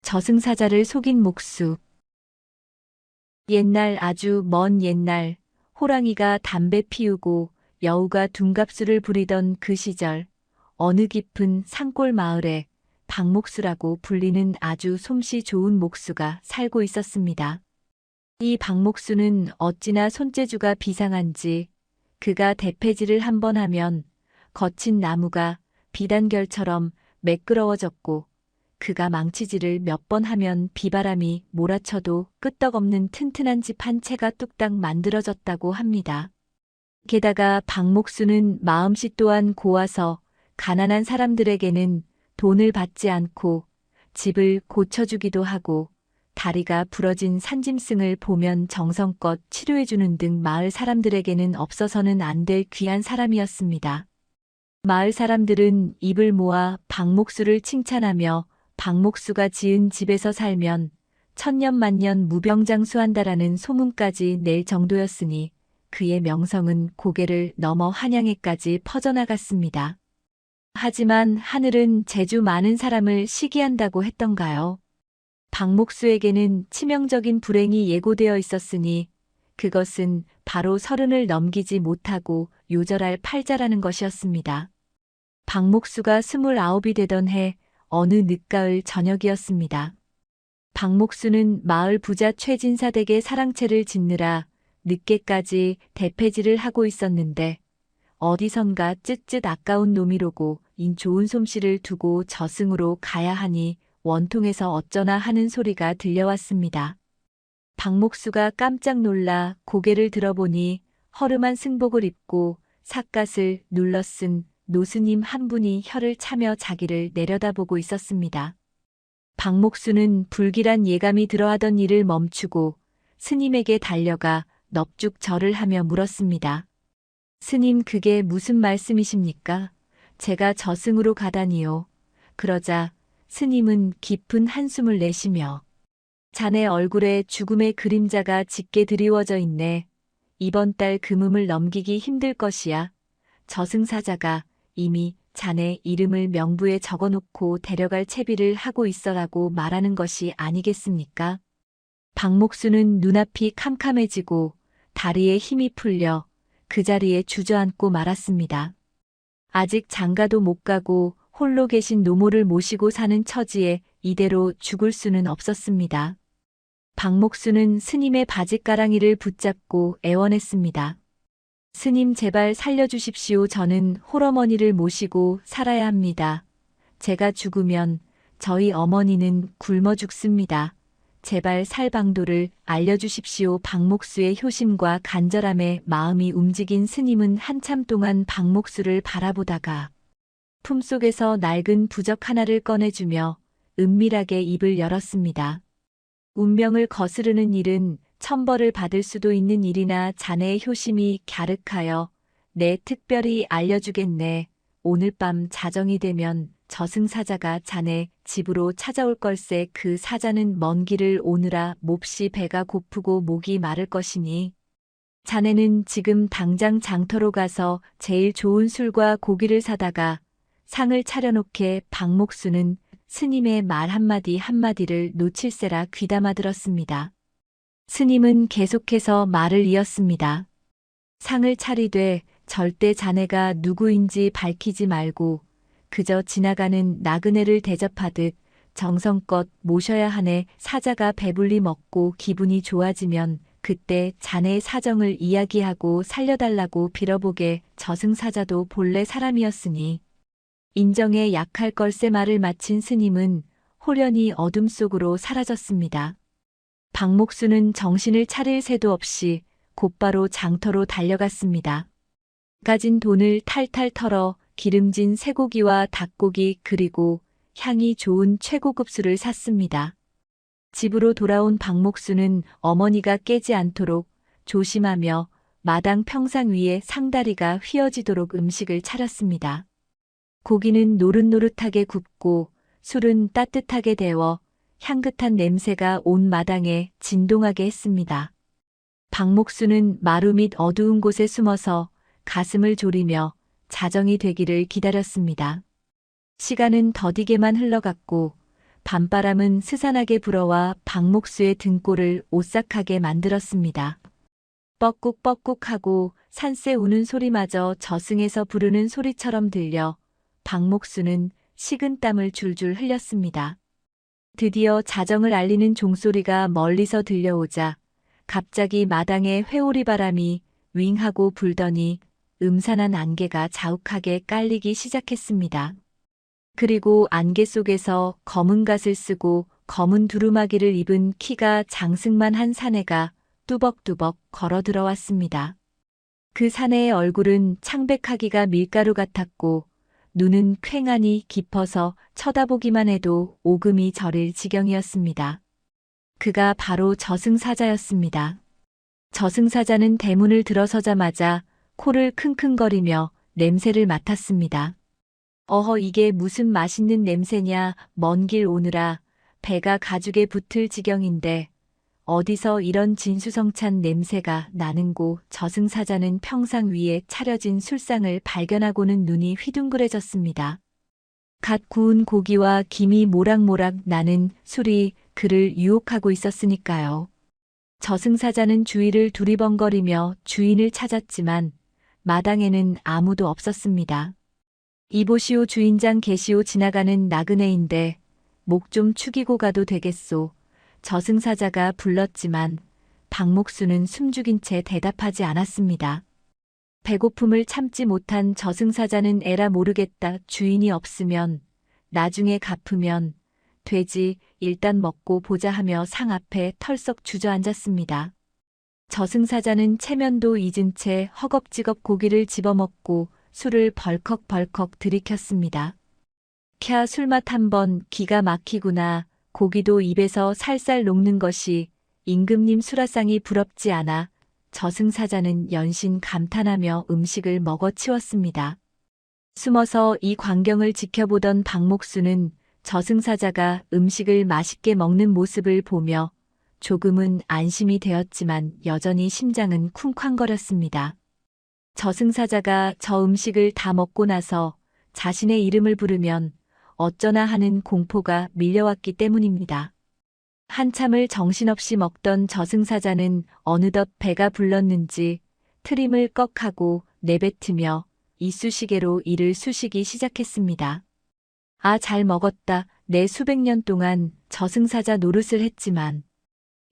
저승사자를 속인 목수. 옛날 아주 먼 옛날 호랑이가 담배 피우고 여우가 둔갑술을 부리던 그 시절 어느 깊은 산골 마을에 박목수라고 불리는 아주 솜씨 좋은 목수가 살고 있었습니다. 이 박목수는 어찌나 손재주가 비상한지 그가 대패질을 한 번 하면 거친 나무가 비단결처럼 매끄러워졌고 그가 망치질을 몇 번 하면 비바람이 몰아쳐도 끄떡없는 튼튼한 집 한 채가 뚝딱 만들어졌다고 합니다. 게다가 박목수는 마음씨 또한 고와서 가난한 사람들에게는 돈을 받지 않고 집을 고쳐주기도 하고 다리가 부러진 산짐승을 보면 정성껏 치료해주는 등 마을 사람들에게는 없어서는 안 될 귀한 사람이었습니다. 마을 사람들은 입을 모아 박목수를 칭찬하며 박목수가 지은 집에서 살면 천년만년 무병장수한다라는 소문까지 낼 정도였으니 그의 명성은 고개를 넘어 한양에까지 퍼져나갔습니다. 하지만 하늘은 재주 많은 사람을 시기한다고 했던가요? 박목수에게는 치명적인 불행이 예고되어 있었으니 그것은 바로 30을 넘기지 못하고 요절할 팔자라는 것이었습니다. 박목수가 29이 되던 해 어느 늦가을 저녁이었습니다. 박목수는 마을 부자 최진사 댁의 사랑채를 짓느라 늦게까지 대패질을 하고 있었는데 어디선가 쯧쯧 아까운 놈이로고 인 좋은 솜씨를 두고 저승으로 가야 하니 원통에서 어쩌나 하는 소리가 들려왔습니다. 박목수가 깜짝 놀라 고개를 들어보니 허름한 승복을 입고 삿갓을 눌러쓴 노스님 한 분이 혀를 차며 자기를 내려다보고 있었습니다. 박목수는 불길한 예감이 들어하던 일을 멈추고 스님에게 달려가 넙죽 절을 하며 물었습니다. 스님, 그게 무슨 말씀이십니까? 제가 저승으로 가다니요. 그러자 스님은 깊은 한숨을 내쉬며 자네 얼굴에 죽음의 그림자가 짙게 드리워져 있네. 이번 달 금음을 넘기기 힘들 것이야. 저승사자가 이미 자네 이름을 명부에 적어놓고 데려갈 채비를 하고 있어라고 말하는 것이 아니겠습니까? 박목수는 눈앞이 캄캄해지고 다리에 힘이 풀려 그 자리에 주저앉고 말았습니다. 아직 장가도 못 가고 홀로 계신 노모를 모시고 사는 처지에 이대로 죽을 수는 없었습니다. 박목수는 스님의 바짓가랑이를 붙잡고 애원했습니다. 스님, 제발 살려주십시오. 저는 홀어머니를 모시고 살아야 합니다. 제가 죽으면 저희 어머니는 굶어 죽습니다. 제발 살 방도를 알려주십시오. 박목수의 효심과 간절함에 마음이 움직인 스님은 한참 동안 박목수를 바라보다가 품속에서 낡은 부적 하나를 꺼내주며 은밀하게 입을 열었습니다. 운명을 거스르는 일은 천벌을 받을 수도 있는 일이나 자네의 효심이 갸륵하여 내 특별히 알려주겠네. 오늘 밤 자정이 되면 저승사자가 자네 집으로 찾아올 걸세. 그 사자는 먼 길을 오느라 몹시 배가 고프고 목이 마를 것이니 자네는 지금 당장 장터로 가서 제일 좋은 술과 고기를 사다가 상을 차려놓게. 박목수는 스님의 말 한마디 한마디를 놓칠세라 귀담아 들었습니다. 스님은 계속해서 말을 이었습니다. 상을 차리되 절대 자네가 누구인지 밝히지 말고 그저 지나가는 나그네를 대접하듯 정성껏 모셔야 하네. 사자가 배불리 먹고 기분이 좋아지면 그때 자네의 사정을 이야기하고 살려달라고 빌어보게. 저승사자도 본래 사람이었으니 인정에 약할 걸세. 말을 마친 스님은 홀연히 어둠 속으로 사라졌습니다. 박목수는 정신을 차릴 새도 없이 곧바로 장터로 달려갔습니다. 가진 돈을 탈탈 털어 기름진 쇠고기와 닭고기 그리고 향이 좋은 최고급 술을 샀습니다. 집으로 돌아온 박목수는 어머니가 깨지 않도록 조심하며 마당 평상 위에 상다리가 휘어지도록 음식을 차렸습니다. 고기는 노릇노릇하게 굽고 술은 따뜻하게 데워 향긋한 냄새가 온 마당에 진동하게 했습니다. 박목수는 마루 밑 어두운 곳에 숨어서 가슴을 졸이며 자정이 되기를 기다렸습니다. 시간은 더디게만 흘러갔고 밤바람은 스산하게 불어와 박목수의 등골을 오싹하게 만들었습니다. 뻐꾹뻐꾹하고 산새 우는 소리마저 저승에서 부르는 소리처럼 들려 박목수는 식은땀을 줄줄 흘렸습니다. 드디어 자정을 알리는 종소리가 멀리서 들려오자 갑자기 마당에 회오리 바람이 윙하고 불더니 음산한 안개가 자욱하게 깔리기 시작했습니다. 그리고 안개 속에서 검은 갓을 쓰고 검은 두루마기를 입은 키가 장승만 한 사내가 뚜벅뚜벅 걸어 들어왔습니다. 그 사내의 얼굴은 창백하기가 밀가루 같았고 눈은 퀭하니 깊어서 쳐다보기만 해도 오금이 저릴 지경이었습니다. 그가 바로 저승사자였습니다. 저승사자는 대문을 들어서자마자 코를 킁킁거리며 냄새를 맡았습니다. 어허, 이게 무슨 맛있는 냄새냐. 먼 길 오느라 배가 가죽에 붙을 지경인데 어디서 이런 진수성찬 냄새가 나는고. 저승사자는 평상 위에 차려진 술상을 발견하고는 눈이 휘둥그레졌습니다. 갓 구운 고기와 김이 모락모락 나는 술이 그를 유혹하고 있었으니까요. 저승사자는 주위를 두리번거리며 주인을 찾았지만 마당에는 아무도 없었습니다. 이보시오, 주인장 계시오. 지나가는 나그네인데 목 좀 축이고 가도 되겠소. 저승사자가 불렀지만 박목수는 숨죽인 채 대답하지 않았습니다. 배고픔을 참지 못한 저승사자는 에라 모르겠다. 주인이 없으면 나중에 갚으면 되지. 일단 먹고 보자 하며 상 앞에 털썩 주저앉았습니다. 저승사자는 체면도 잊은 채 허겁지겁 고기를 집어먹고 술을 벌컥벌컥 들이켰습니다. 캬, 술맛 한번 기가 막히구나. 고기도 입에서 살살 녹는 것이 임금님 수라상이 부럽지 않아. 저승사자는 연신 감탄하며 음식을 먹어치웠습니다. 숨어서 이 광경을 지켜보던 박목수는 저승사자가 음식을 맛있게 먹는 모습을 보며 조금은 안심이 되었지만 여전히 심장은 쿵쾅거렸습니다. 저승사자가 저 음식을 다 먹고 나서 자신의 이름을 부르면 어쩌나 하는 공포가 밀려왔기 때문입니다. 한참을 정신없이 먹던 저승사자는 어느덧 배가 불렀는지 트림을 꺽하고 내뱉으며 이쑤시개로 이를 쑤시기 시작했습니다. 아, 잘 먹었다. 내 수백 년 동안 저승사자 노릇을 했지만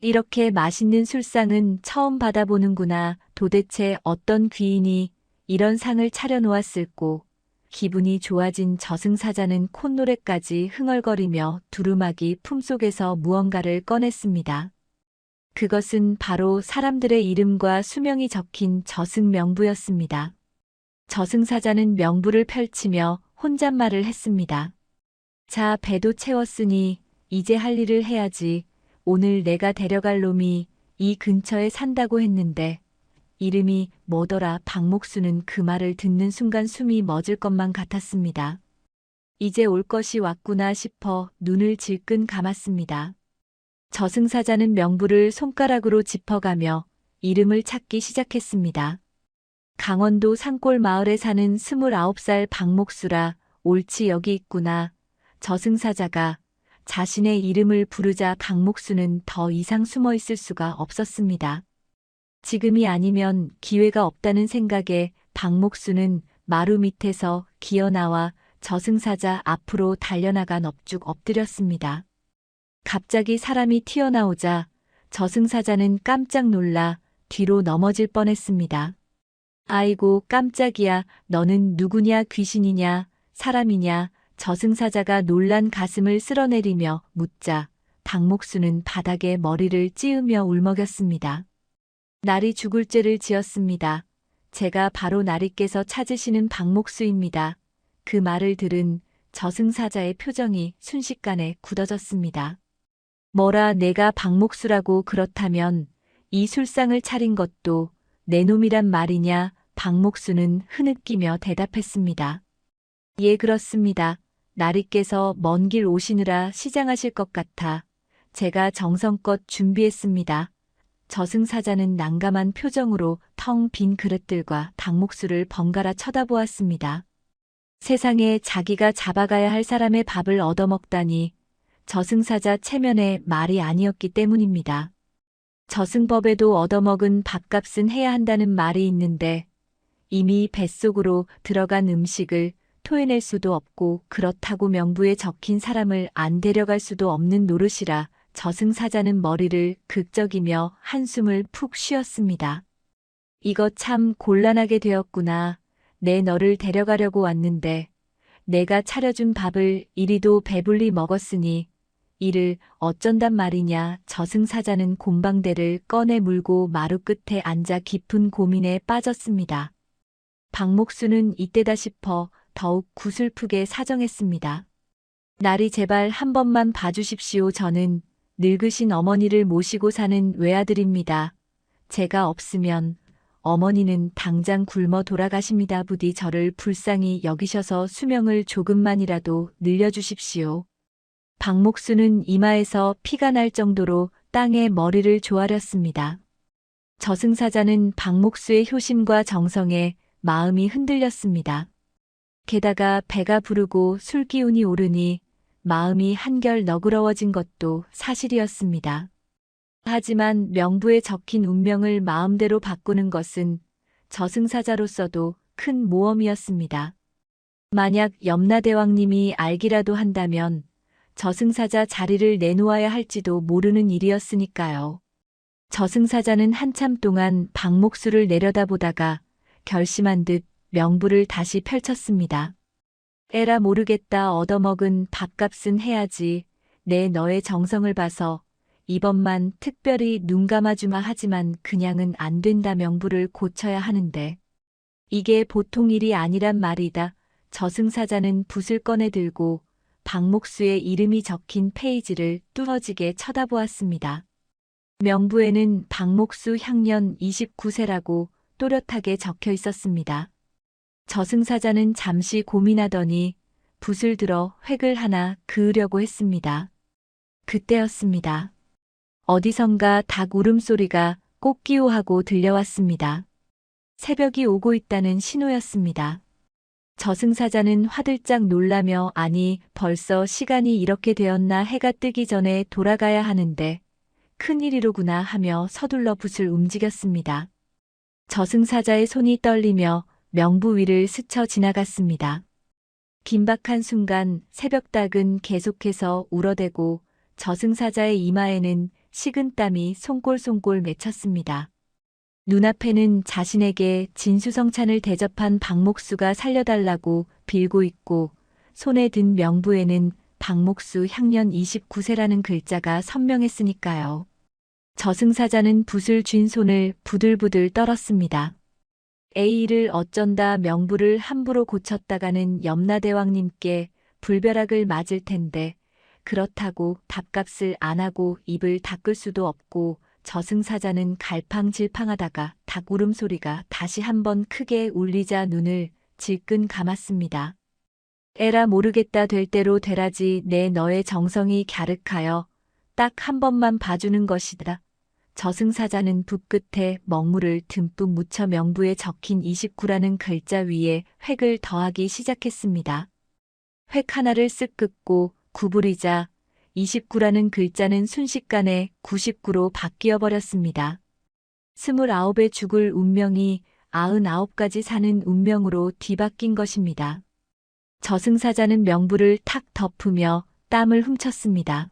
이렇게 맛있는 술상은 처음 받아보는구나. 도대체 어떤 귀인이 이런 상을 차려놓았을꼬. 기분이 좋아진 저승사자는 콧노래까지 흥얼거리며 두루마기 품속에서 무언가를 꺼냈습니다. 그것은 바로 사람들의 이름과 수명이 적힌 저승명부였습니다. 저승사자는 명부를 펼치며 혼잣말을 했습니다. 자, 배도 채웠으니 이제 할 일을 해야지. 오늘 내가 데려갈 놈이 이 근처에 산다고 했는데 이름이 뭐더라. 박목수는 그 말을 듣는 순간 숨이 멎을 것만 같았습니다. 이제 올 것이 왔구나 싶어 눈을 질끈 감았습니다. 저승사자는 명부를 손가락으로 짚어가며 이름을 찾기 시작했습니다. 강원도 산골 마을에 사는 29살 박목수라. 옳지, 여기 있구나. 저승사자가 자신의 이름을 부르자 박목수는 더 이상 숨어 있을 수가 없었습니다. 지금이 아니면 기회가 없다는 생각에 박목수는 마루 밑에서 기어나와 저승사자 앞으로 달려나가 넙죽 엎드렸습니다. 갑자기 사람이 튀어나오자 저승사자는 깜짝 놀라 뒤로 넘어질 뻔했습니다. 아이고, 깜짝이야. 너는 누구냐? 귀신이냐? 사람이냐? 저승사자가 놀란 가슴을 쓸어내리며 묻자 박목수는 바닥에 머리를 찌으며 울먹였습니다. 날이 죽을 죄를 지었습니다. 제가 바로 나리께서 찾으시는 박목수입니다. 그 말을 들은 저승사자의 표정이 순식간에 굳어졌습니다. 뭐라, 내가 박목수라고? 그렇다면 이 술상을 차린 것도 내 놈이란 말이냐? 박목수는 흐느끼며 대답했습니다. 예, 그렇습니다. 나리께서 먼 길 오시느라 시장하실 것 같아 제가 정성껏 준비했습니다. 저승사자는 난감한 표정으로 텅 빈 그릇들과 박목수를 번갈아 쳐다보았습니다. 세상에 자기가 잡아가야 할 사람의 밥을 얻어먹다니 저승사자 체면의 말이 아니었기 때문입니다. 저승법에도 얻어먹은 밥값은 해야 한다는 말이 있는데 이미 뱃속으로 들어간 음식을 토해낼 수도 없고 그렇다고 명부에 적힌 사람을 안 데려갈 수도 없는 노릇이라 저승사자는 머리를 극적이며 한숨을 푹 쉬었습니다. 이거 참 곤란하게 되었구나. 내 너를 데려가려고 왔는데 내가 차려준 밥을 이리도 배불리 먹었으니 이를 어쩐단 말이냐. 저승사자는 곰방대를 꺼내 물고 마루 끝에 앉아 깊은 고민에 빠졌습니다. 박목수는 이때다 싶어 더욱 구슬프게 사정했습니다. 날이 제발 한 번만 봐주십시오. 저는 늙으신 어머니를 모시고 사는 외아들입니다. 제가 없으면 어머니는 당장 굶어 돌아가십니다. 부디 저를 불쌍히 여기셔서 수명을 조금만이라도 늘려주십시오. 박목수는 이마에서 피가 날 정도로 땅에 머리를 조아렸습니다. 저승사자는 박목수의 효심과 정성에 마음이 흔들렸습니다. 게다가 배가 부르고 술기운이 오르니 마음이 한결 너그러워진 것도 사실이었습니다. 하지만 명부에 적힌 운명을 마음대로 바꾸는 것은 저승사자로서도 큰 모험이었습니다. 만약 염라대왕님이 알기라도 한다면 저승사자 자리를 내놓아야 할지도 모르는 일이었으니까요. 저승사자는 한참 동안 박목수를 내려다보다가 결심한 듯 명부를 다시 펼쳤습니다. 에라 모르겠다. 얻어먹은 밥값은 해야지. 내 너의 정성을 봐서 이번만 특별히 눈 감아주마. 하지만 그냥은 안 된다. 명부를 고쳐야 하는데 이게 보통 일이 아니란 말이다. 저승사자는 붓을 꺼내 들고 박목수의 이름이 적힌 페이지를 뚫어지게 쳐다보았습니다. 명부에는 박목수 향년 29세라고 또렷하게 적혀 있었습니다. 저승사자는 잠시 고민하더니 붓을 들어 획을 하나 그으려고 했습니다. 그때였습니다. 어디선가 닭 울음소리가 꽃기호하고 들려왔습니다. 새벽이 오고 있다는 신호였습니다. 저승사자는 화들짝 놀라며 아니 벌써 시간이 이렇게 되었나. 해가 뜨기 전에 돌아가야 하는데 큰일이로구나 하며 서둘러 붓을 움직였습니다. 저승사자의 손이 떨리며 명부 위를 스쳐 지나갔습니다. 긴박한 순간 새벽닭은 계속해서 울어대고 저승사자의 이마에는 식은땀이 송골송골 맺혔습니다. 눈앞에는 자신에게 진수성찬을 대접한 박목수가 살려달라고 빌고 있고 손에 든 명부에는 박목수 향년 29세라는 글자가 선명했으니까요. 저승사자는 붓을 쥔 손을 부들부들 떨었습니다. A를 어쩐다. 명부를 함부로 고쳤다가는 염라대왕님께 불벼락을 맞을 텐데 그렇다고 밥값을 안 하고 입을 닦을 수도 없고 저승사자는 갈팡질팡하다가 닭 울음소리가 다시 한번 크게 울리자 눈을 질끈 감았습니다. 에라 모르겠다. 될 대로 되라지. 내 너의 정성이 갸륵하여 딱 한 번만 봐주는 것이다. 저승사자는 붓 끝에 먹물을 듬뿍 묻혀 명부에 적힌 29라는 글자 위에 획을 더하기 시작했습니다. 획 하나를 쓱 긋고 구부리자 29라는 글자는 순식간에 99로 바뀌어 버렸습니다. 29의 죽을 운명이 99가지 사는 운명으로 뒤바뀐 것입니다. 저승사자는 명부를 탁 덮으며 땀을 훔쳤습니다.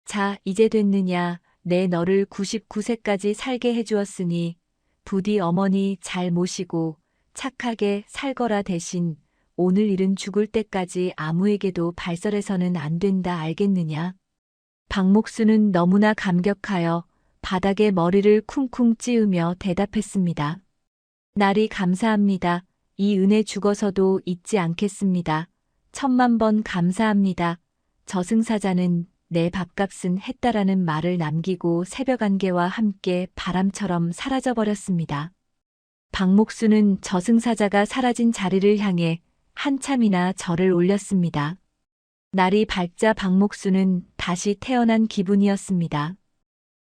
자, 이제 됐느냐. 내 너를 99세까지 살게 해주었으니 부디 어머니 잘 모시고 착하게 살거라. 대신 오늘 일은 죽을 때까지 아무에게도 발설해서는 안 된다. 알겠느냐? 박목수는 너무나 감격하여 바닥에 머리를 쿵쿵 찌으며 대답했습니다. 날이 감사합니다. 이 은혜 죽어서도 잊지 않겠습니다. 10,000,000번 감사합니다. 저승사자는 내 밥값은 했다라는 말을 남기고 새벽 안개와 함께 바람처럼 사라져버렸습니다. 박목수는 저승사자가 사라진 자리를 향해 한참이나 절을 올렸습니다. 날이 밝자 박목수는 다시 태어난 기분이었습니다.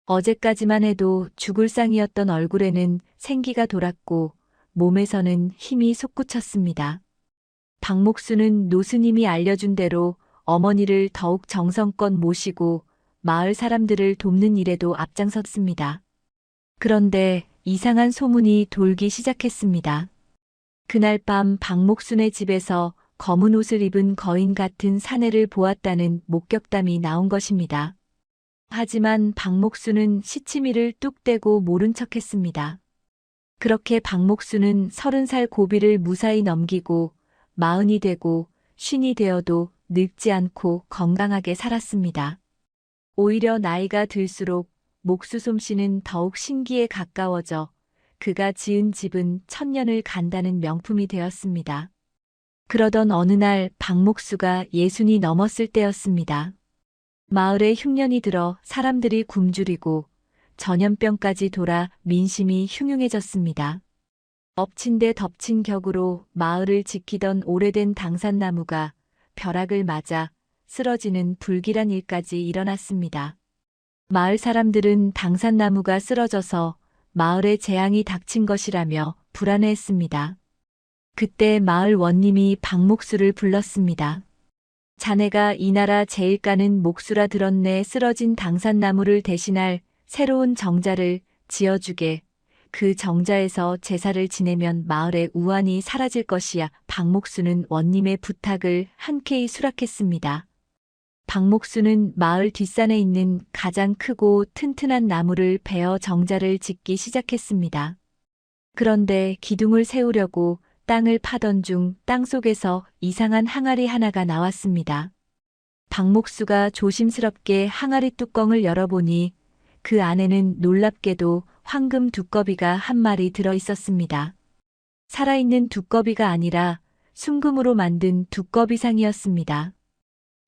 어제까지만 해도 죽을 상이었던 얼굴에는 생기가 돌았고 몸에서는 힘이 솟구쳤습니다. 박목수는 노스님이 알려준 대로 어머니를 더욱 정성껏 모시고 마을 사람들을 돕는 일에도 앞장섰습니다. 그런데 이상한 소문이 돌기 시작했습니다. 그날 밤 박목순의 집에서 검은 옷을 입은 거인 같은 사내를 보았다는 목격담이 나온 것입니다. 하지만 박목순은 시치미를 뚝 떼고 모른 척했습니다. 그렇게 박목순은 30살 고비를 무사히 넘기고 40이 되고 50이 되어도 늙지 않고 건강하게 살았습니다. 오히려 나이가 들수록 목수 솜씨는 더욱 신기에 가까워져 그가 지은 집은 천년을 간다는 명품이 되었습니다. 그러던 어느 날 박목수가 60이 넘었을 때였습니다. 마을에 흉년이 들어 사람들이 굶주리고 전염병까지 돌아 민심이 흉흉해졌습니다. 엎친 데 덮친 격으로 마을을 지키던 오래된 당산나무가 벼락을 맞아 쓰러지는 불길한 일까지 일어났습니다. 마을 사람들은 당산나무가 쓰러져서 마을에 재앙이 닥친 것이라며 불안해했습니다. 그때 마을 원님이 박목수를 불렀습니다. 자네가 이 나라 제일 까는 목수라 들었네. 쓰러진 당산나무를 대신할 새로운 정자를 지어주게. 그 정자에서 제사를 지내면 마을의 우환이 사라질 것이야. 박목수는 원님의 부탁을 흔쾌히 수락했습니다. 박목수는 마을 뒷산에 있는 가장 크고 튼튼한 나무를 베어 정자를 짓기 시작했습니다. 그런데 기둥을 세우려고 땅을 파던 중 땅속에서 이상한 항아리 하나가 나왔습니다. 박목수가 조심스럽게 항아리 뚜껑을 열어보니 그 안에는 놀랍게도 황금 두꺼비가 한 마리 들어 있었습니다. 살아있는 두꺼비가 아니라 순금으로 만든 두꺼비상이었습니다.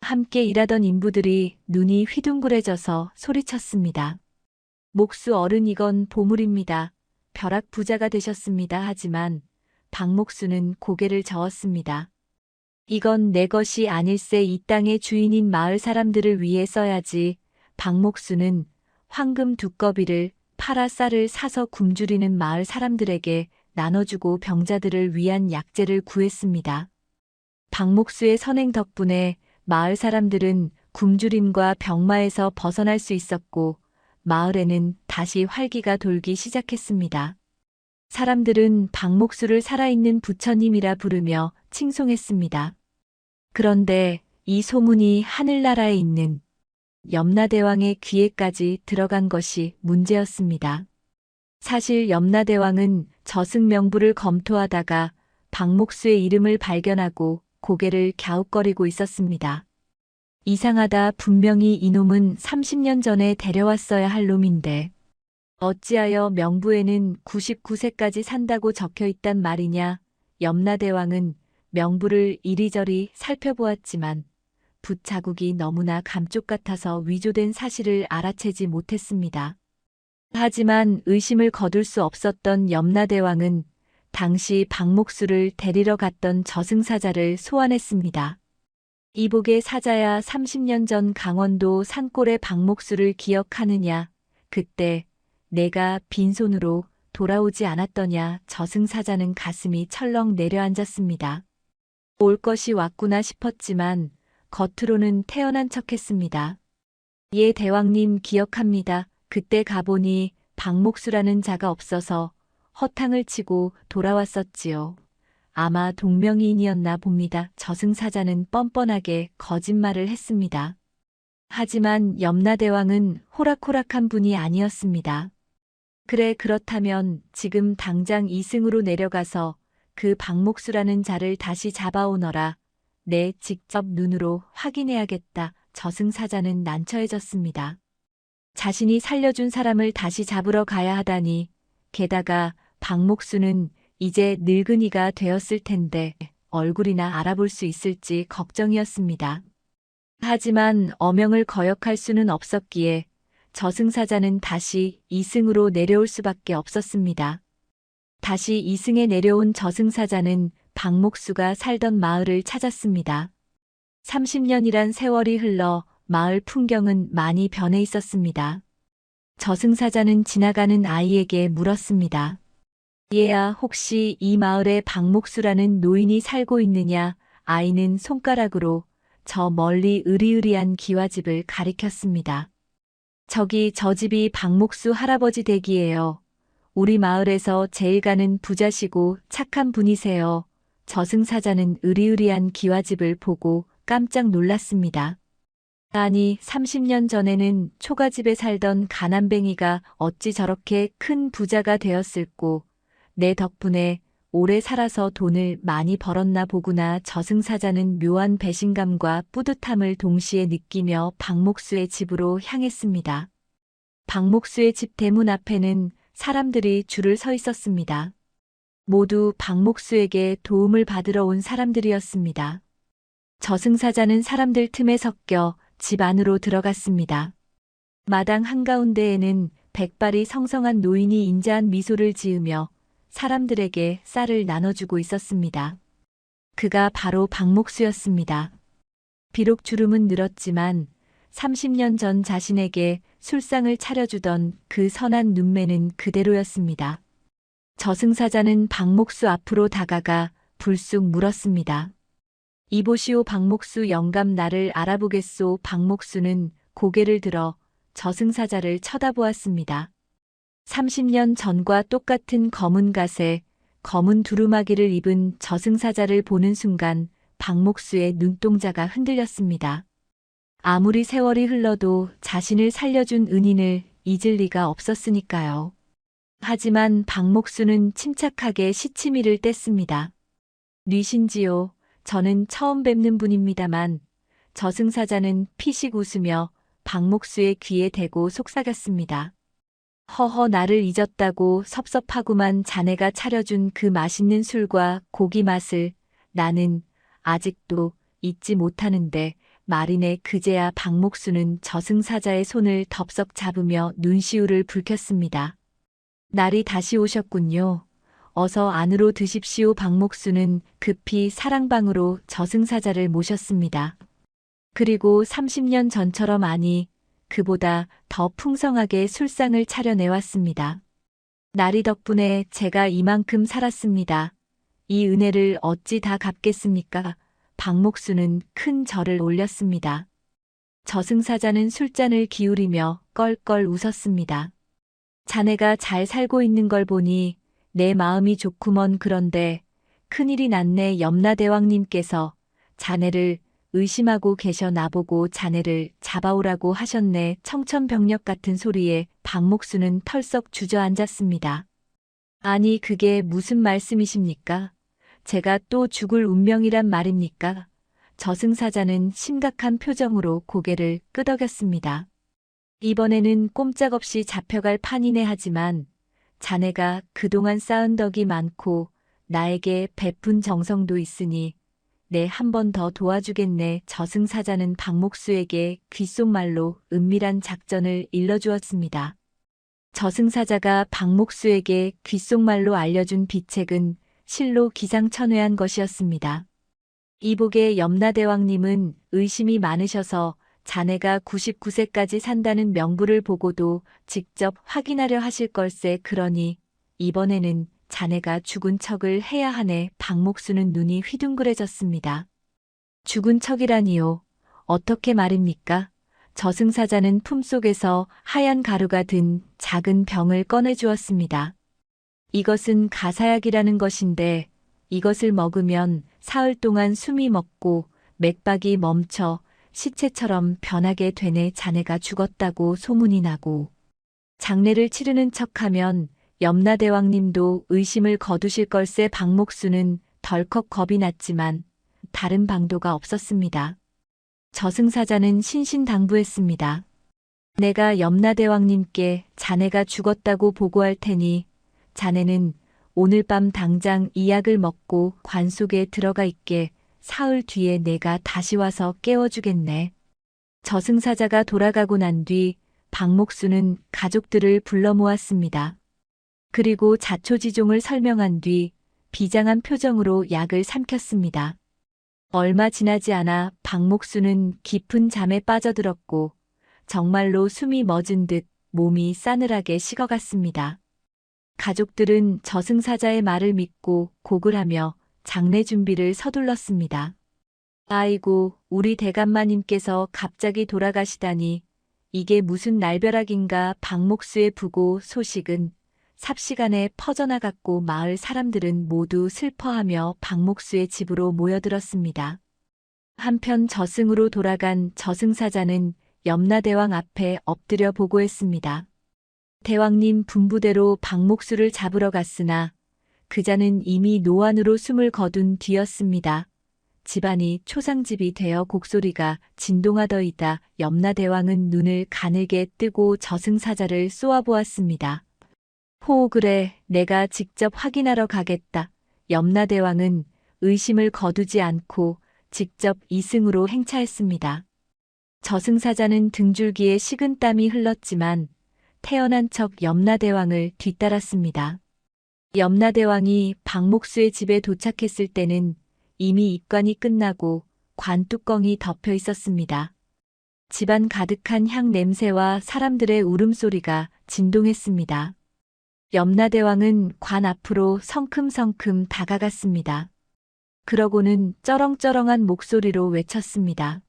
함께 일하던 인부들이 눈이 휘둥그레져서 소리쳤습니다. 목수 어른, 이건 보물입니다. 벼락 부자가 되셨습니다. 하지만 박목수는 고개를 저었습니다. 이건 내 것이 아닐세. 이 땅의 주인인 마을 사람들을 위해 써야지. 박목수는 황금 두꺼비를 팔아 쌀을 사서 굶주리는 마을 사람들에게 나눠주고 병자들을 위한 약재를 구했습니다. 박목수의 선행 덕분에 마을 사람들은 굶주림과 병마에서 벗어날 수 있었고 마을에는 다시 활기가 돌기 시작했습니다. 사람들은 박목수를 살아있는 부처님이라 부르며 칭송했습니다. 그런데 이 소문이 하늘나라에 있는 염라대왕의 귀에까지 들어간 것이 문제였습니다. 사실 염라대왕은 저승명부를 검토하다가 박목수의 이름을 발견하고 고개를 갸웃거리고 있었습니다. 이상하다. 분명히 이놈은 30년 전에 데려왔어야 할 놈인데 어찌하여 명부에는 99세까지 산다고 적혀 있단 말이냐. 염라대왕은 명부를 이리저리 살펴보았지만 붓 자국이 너무나 감쪽 같아서 위조된 사실을 알아채지 못했습니다. 하지만 의심을 거둘 수 없었던 염라대왕은 당시 박목수를 데리러 갔던 저승사자를 소환했습니다. 이복의 사자야, 30년 전 강원도 산골의 박목수를 기억하느냐. 그때 내가 빈손으로 돌아오지 않았더냐. 저승사자는 가슴이 철렁 내려앉았습니다. 올 것이 왔구나 싶었지만 겉으로는 태어난 척했습니다. 예, 대왕님 기억합니다. 그때 가보니 박목수라는 자가 없어서 허탕을 치고 돌아왔었지요. 아마 동명이인이었나 봅니다. 저승사자는 뻔뻔하게 거짓말을 했습니다. 하지만 염라대왕은 호락호락한 분이 아니었습니다. 그래, 그렇다면 지금 당장 이승으로 내려가서 그 박목수라는 자를 다시 잡아오너라. 내 직접 눈으로 확인해야겠다. 저승사자는 난처해졌습니다. 자신이 살려준 사람을 다시 잡으러 가야 하다니, 게다가 박목수는 이제 늙은이가 되었을 텐데 얼굴이나 알아볼 수 있을지 걱정이었습니다. 하지만 어명을 거역할 수는 없었기에 저승사자는 다시 이승으로 내려올 수밖에 없었습니다. 다시 이승에 내려온 저승사자는 박목수가 살던 마을을 찾았습니다. 30년이란 세월이 흘러 마을 풍경은 많이 변해 있었습니다. 저승사자는 지나가는 아이에게 물었습니다. 얘야, 혹시 이 마을에 박목수라는 노인이 살고 있느냐? 아이는 손가락으로 저 멀리 으리으리한 기와집을 가리켰습니다. 저기 저 집이 박목수 할아버지 댁이에요. 우리 마을에서 제일 가는 부자시고 착한 분이세요. 저승사자는 으리으리한 기와집을 보고 깜짝 놀랐습니다. 아니, 30년 전에는 초가집에 살던 가난뱅이가 어찌 저렇게 큰 부자가 되었을꼬. 내 덕분에 오래 살아서 돈을 많이 벌었나 보구나. 저승사자는 묘한 배신감과 뿌듯함을 동시에 느끼며 박목수의 집으로 향했습니다. 박목수의 집 대문 앞에는 사람들이 줄을 서 있었습니다. 모두 박목수에게 도움을 받으러 온 사람들이었습니다. 저승사자는 사람들 틈에 섞여 집 안으로 들어갔습니다. 마당 한가운데에는 백발이 성성한 노인이 인자한 미소를 지으며 사람들에게 쌀을 나눠주고 있었습니다. 그가 바로 박목수였습니다. 비록 주름은 늘었지만 30년 전 자신에게 술상을 차려주던 그 선한 눈매는 그대로였습니다. 저승사자는 박목수 앞으로 다가가 불쑥 물었습니다. 이보시오 박목수 영감 나를 알아보겠소. 박목수는 고개를 들어 저승사자를 쳐다보았습니다. 30년 전과 똑같은 검은 갓에 검은 두루마기를 입은 저승사자를 보는 순간 박목수의 눈동자가 흔들렸습니다. 아무리 세월이 흘러도 자신을 살려준 은인을 잊을 리가 없었으니까요. 하지만 박목수는 침착하게 시치미를 뗐습니다. 뉘신지요. 저는 처음 뵙는 분입니다만 저승사자는 피식 웃으며 박목수의 귀에 대고 속삭였습니다. 허허 나를 잊었다고 섭섭하구만. 자네가 차려준 그 맛있는 술과 고기 맛을 나는 아직도 잊지 못하는데 말이네. 그제야 박목수는 저승사자의 손을 덥석 잡으며 눈시울을 붉혔습니다. 날이 다시 오셨군요. 어서 안으로 드십시오. 박목수는 급히 사랑방으로 저승사자를 모셨습니다. 그리고 30년 전처럼 아니 그보다 더 풍성하게 술상을 차려내왔습니다. 나리 덕분에 제가 이만큼 살았습니다. 이 은혜를 어찌 다 갚겠습니까? 박목수는 큰 절을 올렸습니다. 저승사자는 술잔을 기울이며 껄껄 웃었습니다. 자네가 잘 살고 있는 걸 보니 내 마음이 좋구먼. 그런데 큰일이 났네. 염라대왕님께서 자네를 의심하고 계셔. 나보고 자네를 잡아오라고 하셨네. 청천벽력 같은 소리에 박목수는 털썩 주저앉았습니다. 아니 그게 무슨 말씀이십니까? 제가 또 죽을 운명이란 말입니까? 저승사자는 심각한 표정으로 고개를 끄덕였습니다. 이번에는 꼼짝없이 잡혀갈 판이네. 하지만 자네가 그동안 쌓은 덕이 많고 나에게 베푼 정성도 있으니 내 한 번 더 도와주겠네. 저승사자는 박목수에게 귓속말로 은밀한 작전을 일러주었습니다. 저승사자가 박목수에게 귓속말로 알려준 비책은 실로 기상천외한 것이었습니다. 이복의 염라대왕님은 의심이 많으셔서 자네가 99세까지 산다는 명부를 보고도 직접 확인하려 하실 걸세. 그러니 이번에는 자네가 죽은 척을 해야 하네. 박목수는 눈이 휘둥그레졌습니다. 죽은 척이라니요. 어떻게 말입니까? 저승사자는 품속에서 하얀 가루가 든 작은 병을 꺼내주었습니다. 이것은 가사약이라는 것인데 이것을 먹으면 사흘 동안 숨이 멎고 맥박이 멈춰 시체처럼 변하게 되네. 자네가 죽었다고 소문이 나고 장례를 치르는 척하면 염라대왕님도 의심을 거두실 걸세. 박목수는 덜컥 겁이 났지만 다른 방도가 없었습니다. 저승사자는 신신당부했습니다. 내가 염라대왕님께 자네가 죽었다고 보고할 테니 자네는 오늘 밤 당장 이 약을 먹고 관 속에 들어가 있게. 사흘 뒤에 내가 다시 와서 깨워주겠네. 저승사자가 돌아가고 난 뒤 박목수는 가족들을 불러 모았습니다. 그리고 자초지종을 설명한 뒤 비장한 표정으로 약을 삼켰습니다. 얼마 지나지 않아 박목수는 깊은 잠에 빠져들었고 정말로 숨이 멎은 듯 몸이 싸늘하게 식어갔습니다. 가족들은 저승사자의 말을 믿고 곡을 하며 장례 준비를 서둘렀습니다. 아이고, 우리 대감마님께서 갑자기 돌아가시다니. 이게 무슨 날벼락인가. 박목수의 부고 소식은 삽시간에 퍼져나갔고 마을 사람들은 모두 슬퍼하며 박목수의 집으로 모여들었습니다. 한편 저승으로 돌아간 저승사자는 염라대왕 앞에 엎드려 보고했습니다. 대왕님 분부대로 박목수를 잡으러 갔으나 그자는 이미 노안으로 숨을 거둔 뒤였습니다. 집안이 초상집이 되어 곡소리가 진동하더이다. 염라대왕은 눈을 가늘게 뜨고 저승사자를 쏘아보았습니다. 그래, 내가 직접 확인하러 가겠다. 염라대왕은 의심을 거두지 않고 직접 이승으로 행차했습니다. 저승사자는 등줄기에 식은땀이 흘렀지만 태어난 척 염라대왕을 뒤따랐습니다. 염라대왕이 박목수의 집에 도착했을 때는 이미 입관이 끝나고 관뚜껑이 덮여 있었습니다. 집안 가득한 향 냄새와 사람들의 울음소리가 진동했습니다. 염라대왕은 관 앞으로 성큼성큼 다가갔습니다. 그러고는 쩌렁쩌렁한 목소리로 외쳤습니다.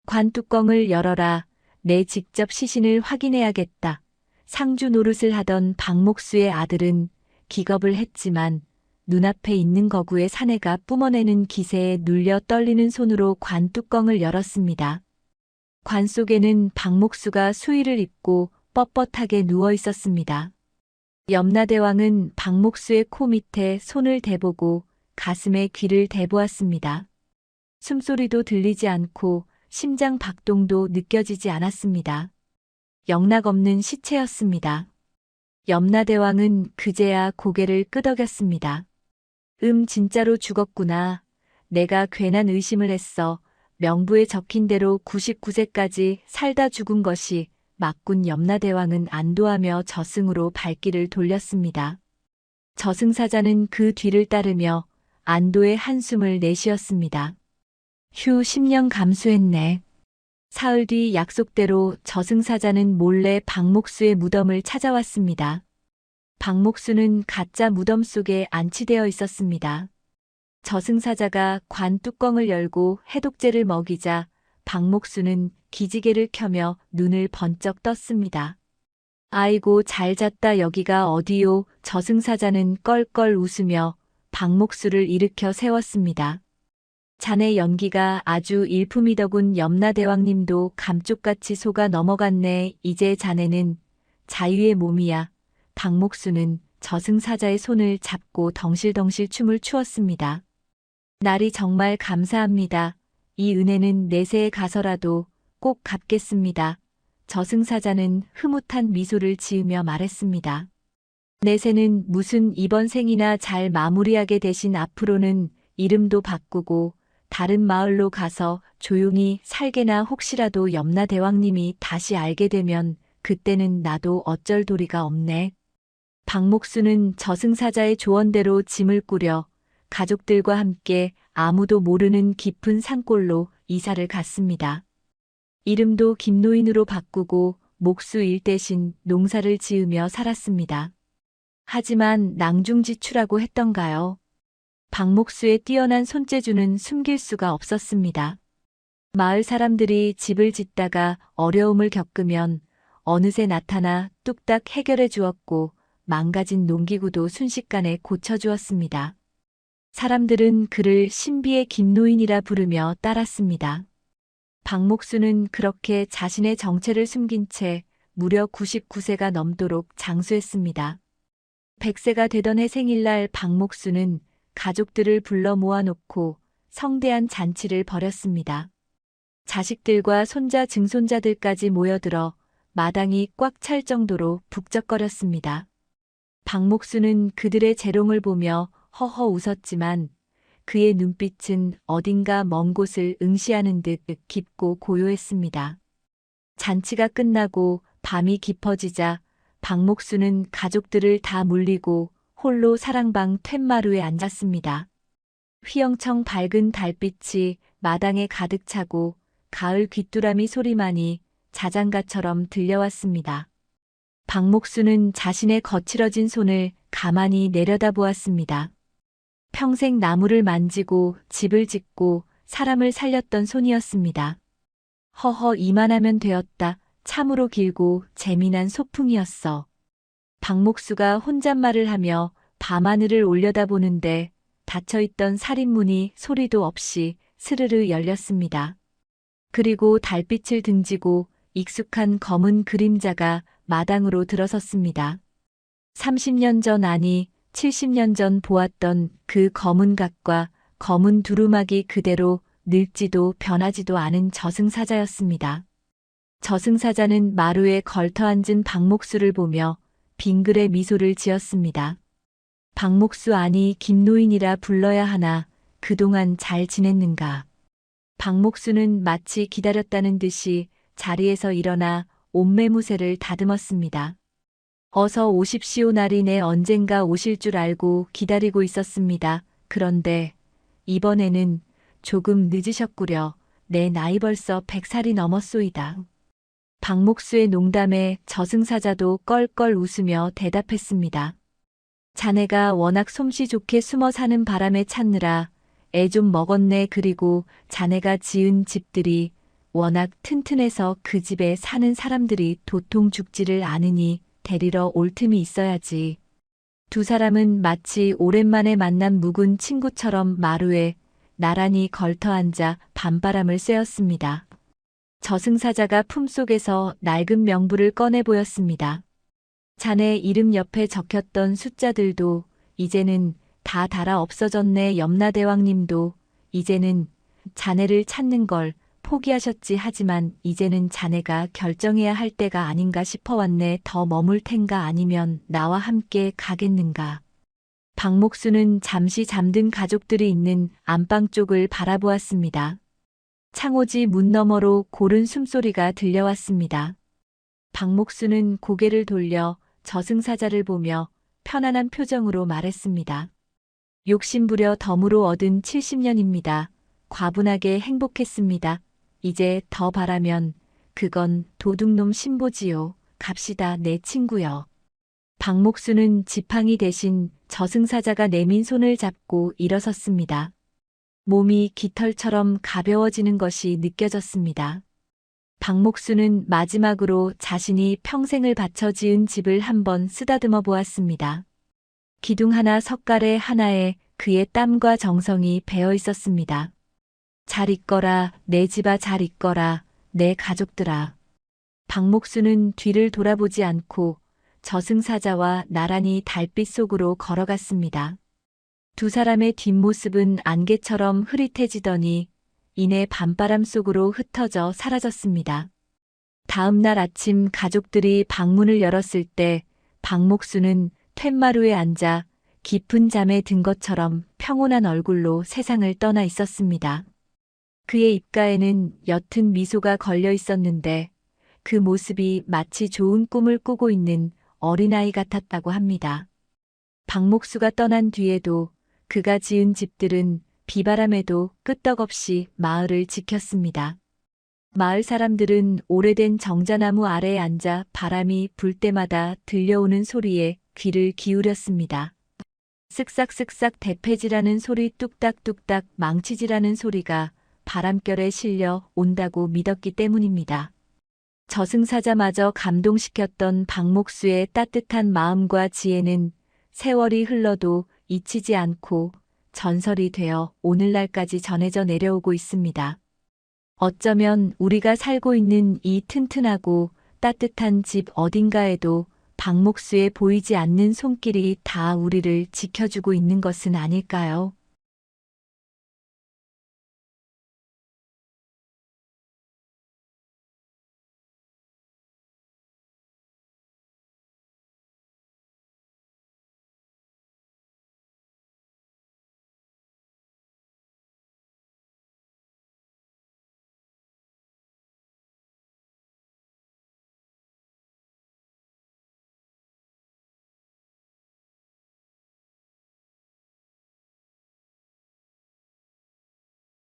관뚜껑을 열어라. 내 직접 시신을 확인해야겠다. 상주 노릇을 하던 박목수의 아들은 기겁을 했지만 눈앞에 있는 거구의 사내가 뿜어내는 기세에 눌려 떨리는 손으로 관뚜껑을 열었습니다. 관 속에는 박목수가 수의를 입고 뻣뻣하게 누워 있었습니다. 염라대왕은 박목수의 코 밑에 손을 대보고 가슴에 귀를 대보았습니다. 숨소리도 들리지 않고 심장 박동도 느껴지지 않았습니다. 영락없는 시체였습니다. 염라대왕은 그제야 고개를 끄덕였습니다. 진짜로 죽었구나. 내가 괜한 의심을 했어. 명부에 적힌 대로 99세까지 살다 죽은 것이 맞군. 염라대왕은 안도하며 저승으로 발길을 돌렸습니다. 저승사자는 그 뒤를 따르며 안도의 한숨을 내쉬었습니다. 휴, 10년 감수했네. 사흘 뒤 약속대로 저승사자는 몰래 박목수의 무덤을 찾아왔습니다. 박목수는 가짜 무덤 속에 안치되어 있었습니다. 저승사자가 관 뚜껑을 열고 해독제를 먹이자 박목수는 기지개를 켜며 눈을 번쩍 떴습니다. 아이고, 잘 잤다. 여기가 어디요? 저승사자는 껄껄 웃으며 박목수를 일으켜 세웠습니다. 자네 연기가 아주 일품이더군. 염라대왕님도 감쪽같이 속아 넘어갔네. 이제 자네는 자유의 몸이야. 박목수는 저승사자의 손을 잡고 덩실덩실 춤을 추었습니다. 날이 정말 감사합니다. 이 은혜는 내세에 가서라도 꼭 갚겠습니다. 저승사자는 흐뭇한 미소를 지으며 말했습니다. 내세는 무슨 이번 생이나 잘 마무리하게 되신. 앞으로는 이름도 바꾸고 다른 마을로 가서 조용히 살게나. 혹시라도 염라대왕님이 다시 알게 되면 그때는 나도 어쩔 도리가 없네. 박목수는 저승사자의 조언대로 짐을 꾸려 가족들과 함께 아무도 모르는 깊은 산골로 이사를 갔습니다. 이름도 김노인으로 바꾸고 목수 일 대신 농사를 지으며 살았습니다. 하지만 낭중지추라고 했던가요? 박목수의 뛰어난 손재주는 숨길 수가 없었습니다. 마을 사람들이 집을 짓다가 어려움을 겪으면 어느새 나타나 뚝딱 해결해 주었고 망가진 농기구도 순식간에 고쳐주었습니다. 사람들은 그를 신비의 김노인이라 부르며 따랐습니다. 박목수는 그렇게 자신의 정체를 숨긴 채 무려 99세가 넘도록 장수했습니다. 100세가 되던 해 생일날 박목수는 가족들을 불러 모아놓고 성대한 잔치를 벌였습니다. 자식들과 손자 증손자들까지 모여들어 마당이 꽉 찰 정도로 북적거렸습니다. 박목수는 그들의 재롱을 보며 허허 웃었지만 그의 눈빛은 어딘가 먼 곳을 응시하는 듯 깊고 고요했습니다. 잔치가 끝나고 밤이 깊어지자 박목수는 가족들을 다 물리고 홀로 사랑방 툇마루에 앉았습니다. 휘영청 밝은 달빛이 마당에 가득 차고 가을 귀뚜라미 소리만이 자장가처럼 들려왔습니다. 박목수는 자신의 거칠어진 손을 가만히 내려다보았습니다. 평생 나무를 만지고 집을 짓고 사람을 살렸던 손이었습니다. 허허 이만하면 되었다. 참으로 길고 재미난 소풍이었어. 박목수가 혼잣말을 하며 밤하늘을 올려다보는데 닫혀있던 살인문이 소리도 없이 스르르 열렸습니다. 그리고 달빛을 등지고 익숙한 검은 그림자가 마당으로 들어섰습니다. 30년 전 아니 70년 전 보았던 그 검은 각과 검은 두루마기 그대로 늙지도 변하지도 않은 저승사자였습니다. 저승사자는 마루에 걸터앉은 박목수를 보며 빙그레 미소를 지었습니다. 박목수 아니 김노인이라 불러야 하나 그동안 잘 지냈는가. 박목수는 마치 기다렸다는 듯이 자리에서 일어나 옷매무새를 다듬었습니다. 어서 오십시오. 날이 내 언젠가 오실 줄 알고 기다리고 있었습니다. 그런데 이번에는 조금 늦으셨구려. 내 나이 벌써 100살이 넘었소이다. 박목수의 농담에 저승사자도 껄껄 웃으며 대답했습니다. 자네가 워낙 솜씨 좋게 숨어 사는 바람에 찾느라 애 좀 먹었네. 그리고 자네가 지은 집들이 워낙 튼튼해서 그 집에 사는 사람들이 도통 죽지를 않으니 데리러 올 틈이 있어야지. 두 사람은 마치 오랜만에 만난 묵은 친구처럼 마루에 나란히 걸터앉아 밤바람을 쐬었습니다. 저승사자가 품속에서 낡은 명부를 꺼내 보였습니다. 자네 이름 옆에 적혔던 숫자들도 이제는 다 달아 없어졌네. 염라대왕님도 이제는 자네를 찾는 걸 포기하셨지. 하지만 이제는 자네가 결정해야 할 때가 아닌가 싶어 왔네. 더 머물 텐가 아니면 나와 함께 가겠는가. 박목수는 잠시 잠든 가족들이 있는 안방 쪽을 바라보았습니다. 창호지 문 너머로 고른 숨소리가 들려왔습니다. 박목수는 고개를 돌려 저승사자를 보며 편안한 표정으로 말했습니다. 욕심부려 덤으로 얻은 70년입니다. 과분하게 행복했습니다. 이제 더 바라면 그건 도둑놈 신보지요. 갑시다 내 친구여. 박목수는 지팡이 대신 저승사자가 내민 손을 잡고 일어섰습니다. 몸이 깃털처럼 가벼워지는 것이 느껴졌습니다. 박목수는 마지막으로 자신이 평생을 바쳐 지은 집을 한번 쓰다듬어 보았습니다. 기둥 하나 석가래 하나에 그의 땀과 정성이 배어 있었습니다. 잘 있거라 내 집아 잘 있거라 내 가족들아. 박목수는 뒤를 돌아보지 않고 저승사자와 나란히 달빛 속으로 걸어갔습니다. 두 사람의 뒷모습은 안개처럼 흐릿해지더니 이내 밤바람 속으로 흩어져 사라졌습니다. 다음 날 아침 가족들이 방문을 열었을 때 박목수는 툇마루에 앉아 깊은 잠에 든 것처럼 평온한 얼굴로 세상을 떠나 있었습니다. 그의 입가에는 옅은 미소가 걸려 있었는데 그 모습이 마치 좋은 꿈을 꾸고 있는 어린아이 같았다고 합니다. 박목수가 떠난 뒤에도 그가 지은 집들은 비바람에도 끄떡없이 마을을 지켰습니다. 마을 사람들은 오래된 정자나무 아래에 앉아 바람이 불 때마다 들려오는 소리에 귀를 기울였습니다. 쓱싹쓱싹 대패질하는 소리, 뚝딱뚝딱 망치질하는 소리가 바람결에 실려 온다고 믿었기 때문입니다. 저승사자마저 감동시켰던 박목수의 따뜻한 마음과 지혜는 세월이 흘러도 잊히지 않고 전설이 되어 오늘날까지 전해져 내려오고 있습니다. 어쩌면 우리가 살고 있는 이 튼튼하고 따뜻한 집 어딘가에도 박목수의 보이지 않는 손길이 다 우리를 지켜주고 있는 것은 아닐까요?